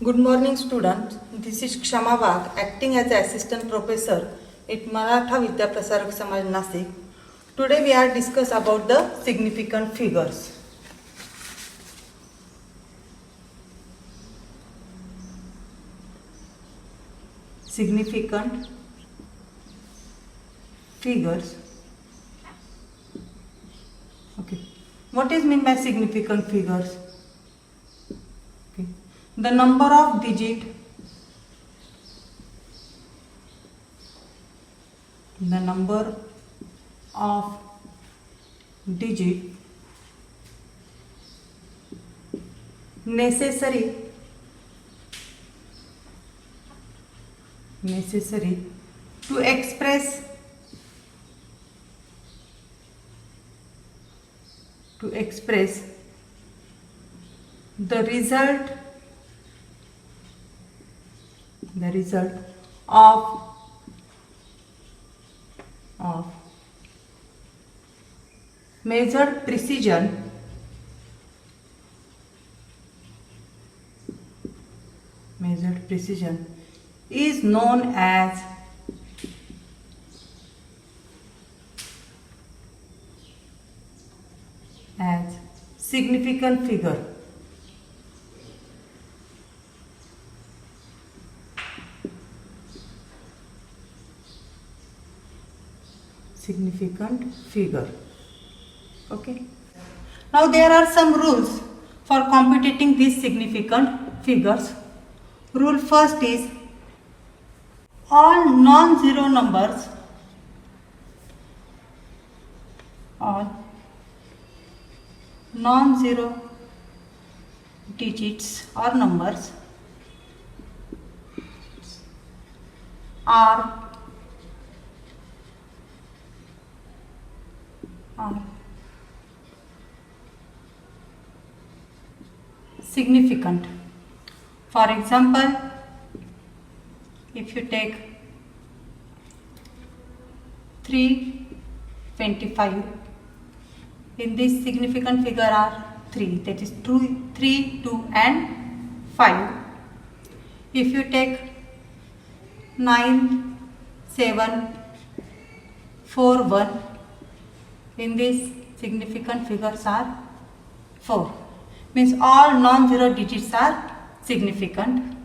Good morning students. This is Kshama Wagh acting as the assistant professor at Maratha Vidya Prasarak Samaj Nasik. Today we are discuss about the significant figures. Significant figures. Okay. What is meant by significant figures? Okay. The number of digit, the number of digit necessary to express the result of measured precision is known as significant figure. Significant figure. Okay. Now there are some rules for computing these significant figures. Rule first is all non-zero numbers, all non-zero digits or numbers are significant. For example, if you take 325, in this significant figure are 3, that is 3, 2 and 5. If you take 9, 7, 4, 1, in this significant figures are 4. Means all non-zero digits are significant.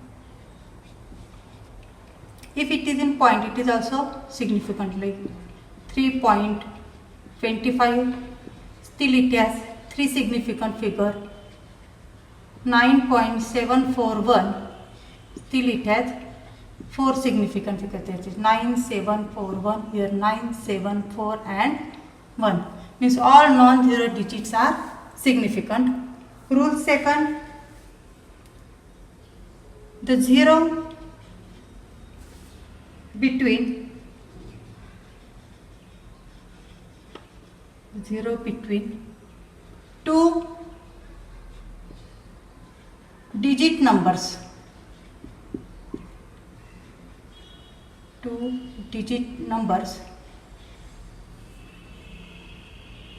If it is in point, it is also significant, like 3.25, still it has 3 significant figure. 9.741, still it has 4 significant figure, that is 9741, here 974 and 1. Means all non-zero digits are significant. Rule second, the zero between two digit numbers,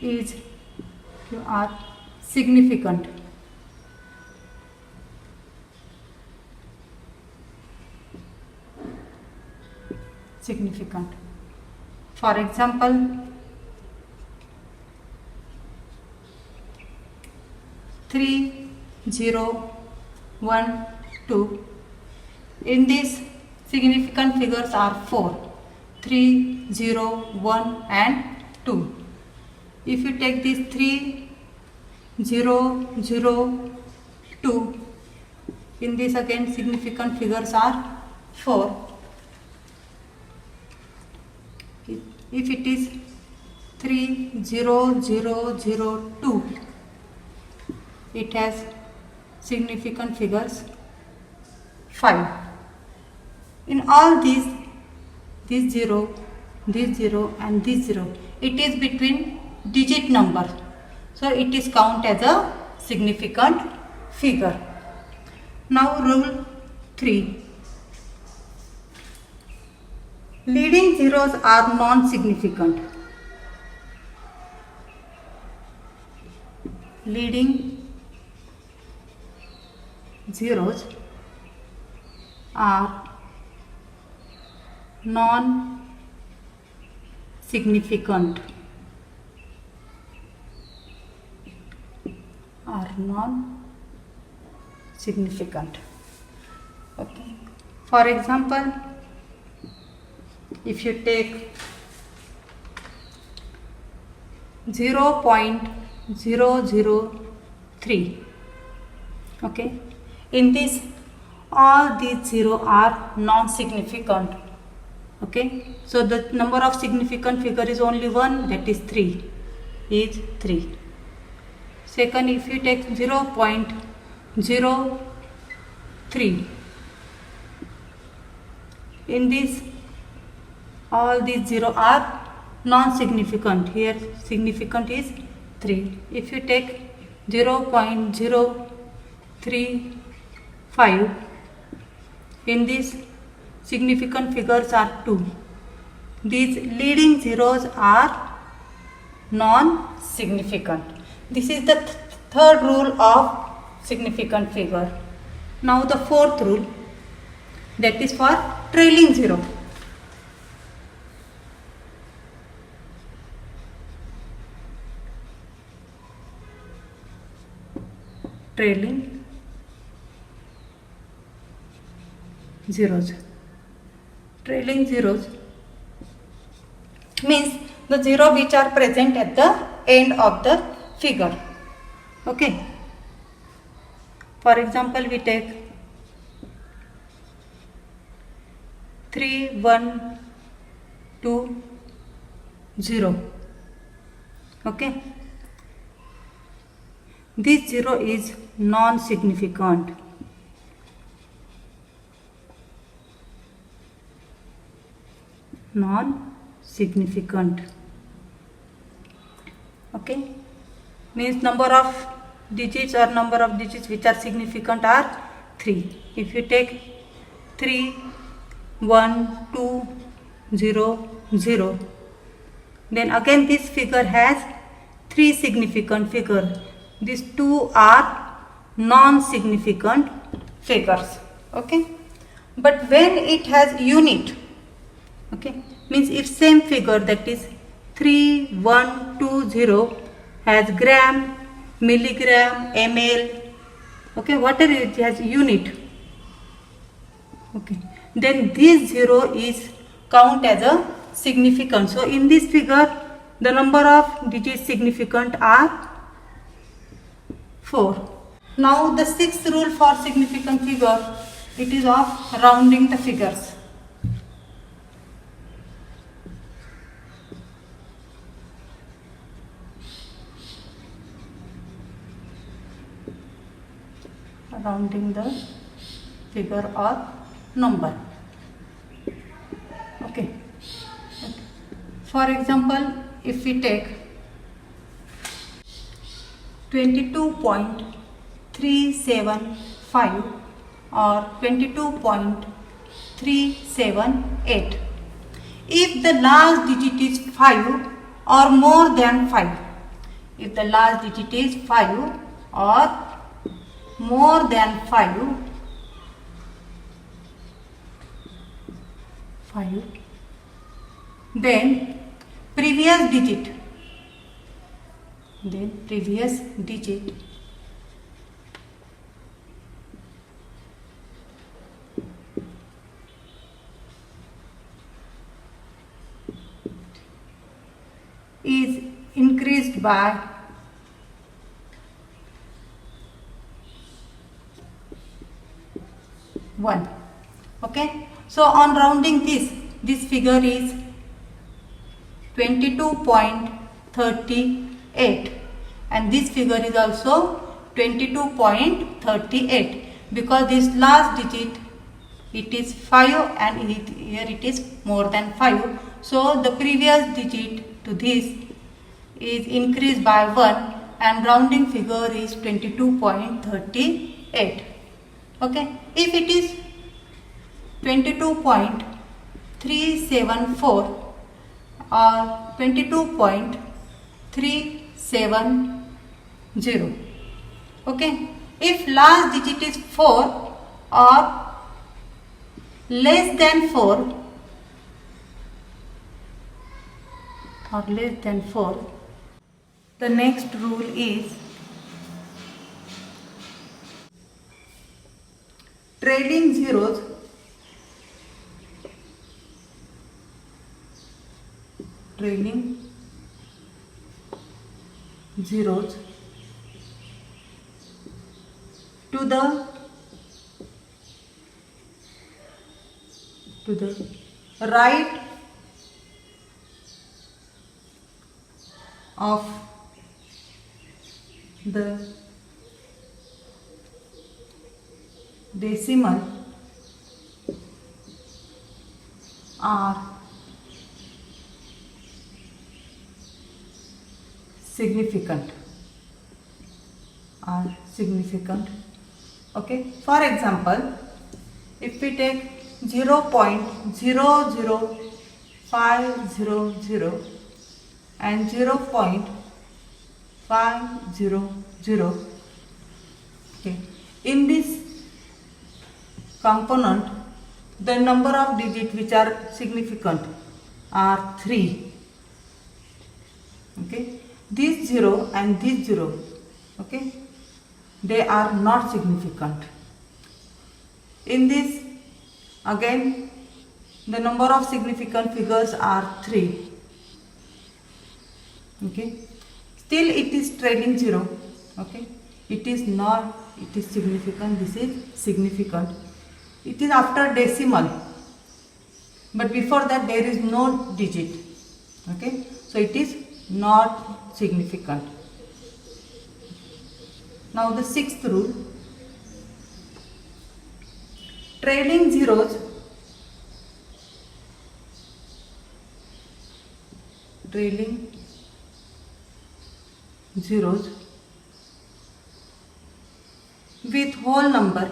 is are significant. For example, 3, 0, 1, 2. In these significant figures are 4. 3, 0, 1 and 2. If you take these 3, 0, 0, 2, in this again significant figures are 4. If it is 3, 0, 0, 0, 2, it has significant figures 5. In all these 0, this 0 and this 0, it is between digit number, so it is count as a significant figure. Now rule 3, leading zeros are non-significant. Leading zeros are non-significant. Okay. For example, if you take 0.003, okay, in this all these 0 are non-significant. Okay, so the number of significant figure is only one, that is 3. Second, if you take 0.03, in this all these 0 are non-significant. Here significant is 3. If you take 0.035, in this significant figures are 2. These leading zeros are non-significant. This is the third rule of significant figure. Now the fourth rule, that is for trailing zero. Trailing zeros. Trailing zeros means the zero which are present at the end of the figure. Okay. For example, we take 3, 1, 2, 0. Okay. This 0 is non-significant. Non-significant. Okay. Means number of digits or number of digits which are significant are 3. If you take 3, 1, 2, 0, 0, then again this figure has 3 significant figures. These 2 are non-significant figures. Okay. But when it has unit, okay, means if same figure, that is 3, 1, 2, 0 has gram, milligram, ml, okay, whatever it has unit, okay, then this 0 is count as a significant. So in this figure the number of digits significant are 4. Now the sixth rule for significant figure, it is of rounding the figures. Rounding the figure or number. Okay. For example, if we take 22.375 or 22.378, if the last digit is 5 or more than 5, if the last digit is 5 or more than 5, then previous digit is increased by 1. Okay. So on rounding this figure is 22.38 and this figure is also 22.38 because this last digit it is 5 and here it is more than 5. So the previous digit to this is increased by 1 and rounding figure is 22.38. Okay. If it is 22.374 or 22.370. Okay. If last digit is 4 or less than 4 or less than 4, the next rule is trailing zeros to the right of the decimal are significant. Okay, for example, if we take 0.00500 and 0.500, okay, in this component the number of digits which are significant are 3. Okay, this 0 and this 0, okay, they are not significant. In this, again, the number of significant figures are 3. Okay, still it is trailing 0. Okay, it is not, it is significant, this is significant. It is after decimal, but before that there is no digit. Okay, so it is not significant. Now the sixth rule, trailing zeros with whole number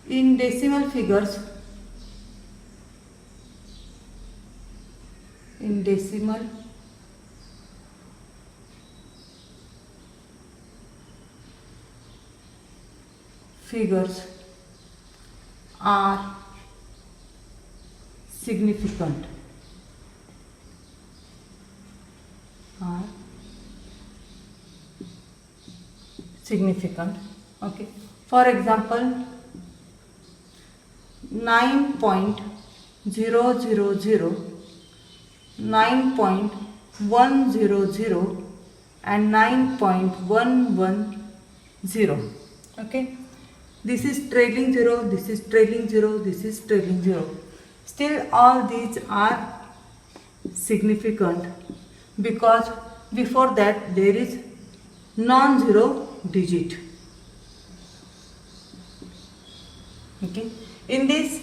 in decimal figures are significant. Okay, for example, 9.000, 9.100 and 9.110. Okay, this is trailing 0, this is trailing 0, this is trailing 0. Still all these are significant because before that there is non-zero digit. Okay, in this,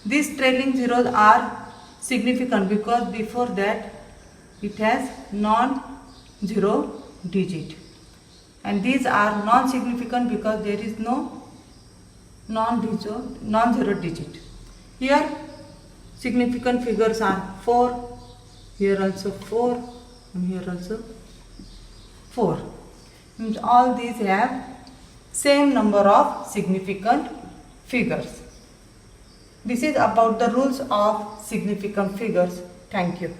these trailing zeros are significant because before that it has non-zero digit, and these are non-significant because there is no non-zero digit. Here significant figures are 4, here also 4, and here also 4. Means all these have same number of significant figures. This is about the rules of significant figures. Thank you.